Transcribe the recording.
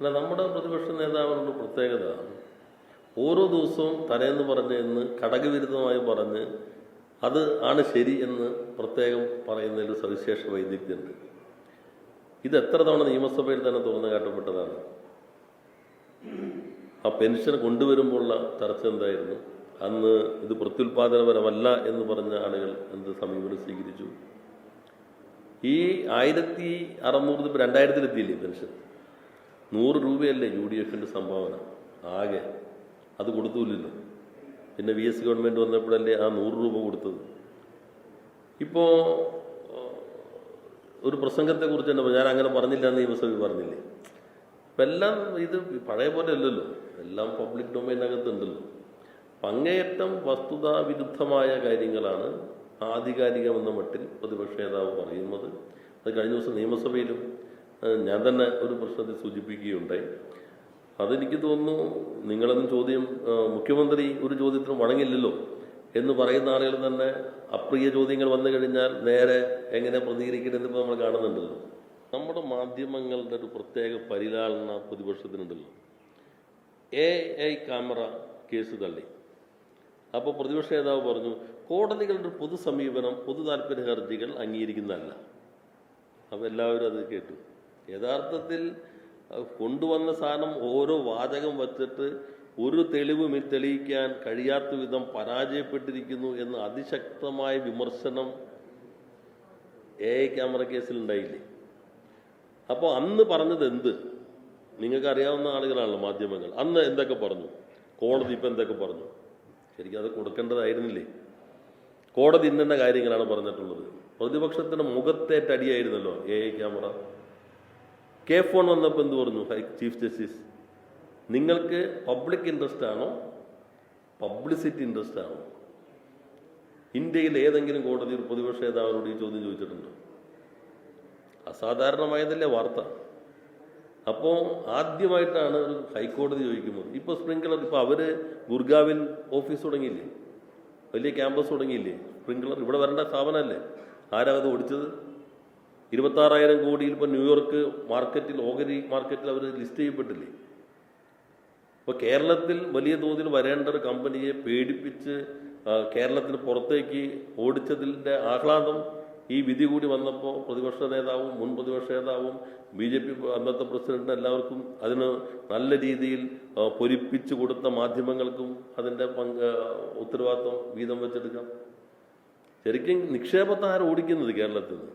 അല്ല, നമ്മുടെ പ്രതിപക്ഷ നേതാവിനുള്ള പ്രത്യേകത ഓരോ ദിവസവും തലേന്ന് പറഞ്ഞെന്ന് ഘടകവിരുദ്ധമായി പറഞ്ഞ് അത് ആണ് ശരി എന്ന് പ്രത്യേകം പറയുന്നതിൽ സവിശേഷ വൈദഗ്ധ്യമുണ്ട്. ഇത് എത്ര തവണ നിയമസഭയിൽ തന്നെ തുറന്നു കാട്ടപ്പെട്ടതാണ്. ആ പെൻഷൻ കൊണ്ടുവരുമ്പോഴുള്ള ചർച്ച എന്തായിരുന്നു? അന്ന് ഇത് പ്രത്യുൽപാദനപരമല്ല എന്ന് പറഞ്ഞ ആളുകൾ എന്ത് സമീപനം സ്വീകരിച്ചു? ഈ 1600 ഇപ്പോൾ 2000-ലെത്തിയില്ലേ പെൻഷൻ? 100 രൂപയല്ലേ UDF-ന്റെ സംഭാവന ആകെ? അത് കൊടുത്തൂല്ലല്ലോ. പിന്നെ VS ഗവൺമെൻറ് വന്നപ്പോഴല്ലേ ആ 100 രൂപ കൊടുത്തത്. ഇപ്പോൾ ഒരു പ്രസംഗത്തെക്കുറിച്ച് തന്നെ ഞാൻ അങ്ങനെ പറഞ്ഞില്ല എന്ന് നിയമസഭയിൽ പറഞ്ഞില്ലേ? ഇപ്പം എല്ലാം ഇത് പഴയ പോലെ അല്ലല്ലോ, എല്ലാം പബ്ലിക് ഡൊമൈനകത്തുണ്ടല്ലോ. അങ്ങേയറ്റം വസ്തുതാവിരുദ്ധമായ കാര്യങ്ങളാണ് ആധികാരികമെന്ന മട്ടിൽ പ്രതിപക്ഷ നേതാവ് പറയുന്നത്. അത് കഴിഞ്ഞ ദിവസം നിയമസഭയിലും ഞാൻ തന്നെ ഒരു പ്രശ്നത്തിൽ സൂചിപ്പിക്കുകയുണ്ടായി. അതെനിക്ക് തോന്നുന്നു നിങ്ങളൊന്നും മുഖ്യമന്ത്രി ഒരു ചോദ്യത്തിനും വഴങ്ങില്ലല്ലോ എന്ന് പറയുന്ന ആളുകൾ തന്നെ അപ്രിയ ചോദ്യങ്ങൾ വന്നു കഴിഞ്ഞാൽ നേരെ എങ്ങനെ പ്രതികരിക്കണമെന്നിപ്പോൾ നമ്മൾ കാണുന്നുണ്ടല്ലോ. നമ്മുടെ മാധ്യമങ്ങളുടെ ഒരു പ്രത്യേക പരിലാളന പ്രതിപക്ഷത്തിനുണ്ടല്ലോ. AI ക്യാമറ കേസ് തള്ളി. അപ്പോൾ പ്രതിപക്ഷ നേതാവ് പറഞ്ഞു, കോടതികളുടെ പൊതു സമീപനം പൊതു താല്പര്യ ഹർജികൾ അംഗീകരിക്കുന്നതല്ല. അപ്പോൾ എല്ലാവരും അത് കേട്ടു. യഥാർത്ഥത്തിൽ കൊണ്ടുവന്ന സാധനം ഓരോ വാചകം വച്ചിട്ട് ഒരു തെളിവും തെളിയിക്കാൻ കഴിയാത്ത വിധം പരാജയപ്പെട്ടിരിക്കുന്നു എന്ന അതിശക്തമായ വിമർശനം AI ക്യാമറ കേസിലുണ്ടായില്ലേ? അപ്പോൾ അന്ന് പറഞ്ഞത് എന്ത്? നിങ്ങൾക്ക് അറിയാവുന്ന ആളുകളാണല്ലോ മാധ്യമങ്ങൾ. അന്ന് എന്തൊക്കെ പറഞ്ഞു? കോടതി ഇപ്പം എന്തൊക്കെ പറഞ്ഞു? ശരിക്കും അത് കൊടുക്കേണ്ടതായിരുന്നില്ലേ? കോടതി ഇന്ന കാര്യങ്ങളാണ് പറഞ്ഞിട്ടുള്ളത്. പ്രതിപക്ഷത്തിൻ്റെ മുഖത്തേറ്റടിയായിരുന്നല്ലോ AI ക്യാമറ. K-ഫോൺ വന്നപ്പോൾ എന്ത് പറഞ്ഞു ചീഫ് ജസ്റ്റിസ്? നിങ്ങൾക്ക് പബ്ലിക് ഇൻട്രസ്റ്റ് ആണോ പബ്ലിസിറ്റി ഇൻട്രസ്റ്റ് ആണോ? ഇന്ത്യയിൽ ഏതെങ്കിലും കോടതി ഒരു പ്രതിപക്ഷ നേതാവിനോട് ഈ ചോദ്യം ചോദിച്ചിട്ടുണ്ടോ? അസാധാരണമായതല്ലേ വാർത്ത. അപ്പോൾ ആദ്യമായിട്ടാണ് ഒരു ഹൈക്കോടതി ചോദിക്കുന്നത്. ഇപ്പോൾ സ്പ്രിംഗ്ലർ, ഇപ്പോൾ അവർ ഗുർഗാവിൽ ഓഫീസ് തുടങ്ങിയില്ലേ, വലിയ ക്യാമ്പസ് തുടങ്ങിയില്ലേ? സ്പ്രിംഗ്ലർ ഇവിടെ വരേണ്ട സ്ഥാപനമല്ലേ? ആരാ അത് ഓടിച്ചത്? 26,000 കോടിയിൽ ഇപ്പോൾ ന്യൂയോർക്ക് മാർക്കറ്റിൽ, ഓഹരി മാർക്കറ്റിൽ അവർ ലിസ്റ്റ് ചെയ്യപ്പെട്ടില്ലേ? ഇപ്പോൾ കേരളത്തിൽ വലിയ തോതിൽ വരേണ്ട ഒരു കമ്പനിയെ പേടിപ്പിച്ച് കേരളത്തിന് പുറത്തേക്ക് ഓടിച്ചതിൻ്റെ ആഹ്ലാദം ഈ വിധി കൂടി വന്നപ്പോൾ പ്രതിപക്ഷ നേതാവും മുൻ പ്രതിപക്ഷ നേതാവും BJP അന്നത്തെ പ്രസിഡന്റിനും എല്ലാവർക്കും അതിന് നല്ല രീതിയിൽ പൊരിപ്പിച്ചു കൊടുത്ത മാധ്യമങ്ങൾക്കും അതിൻ്റെ ഉത്തരവാദിത്വം വീതം വെച്ചെടുക്കാം. ശരിക്കും നിക്ഷേപത്തെ ആരും ഓടിക്കുന്നത് കേരളത്തിൽ നിന്ന്?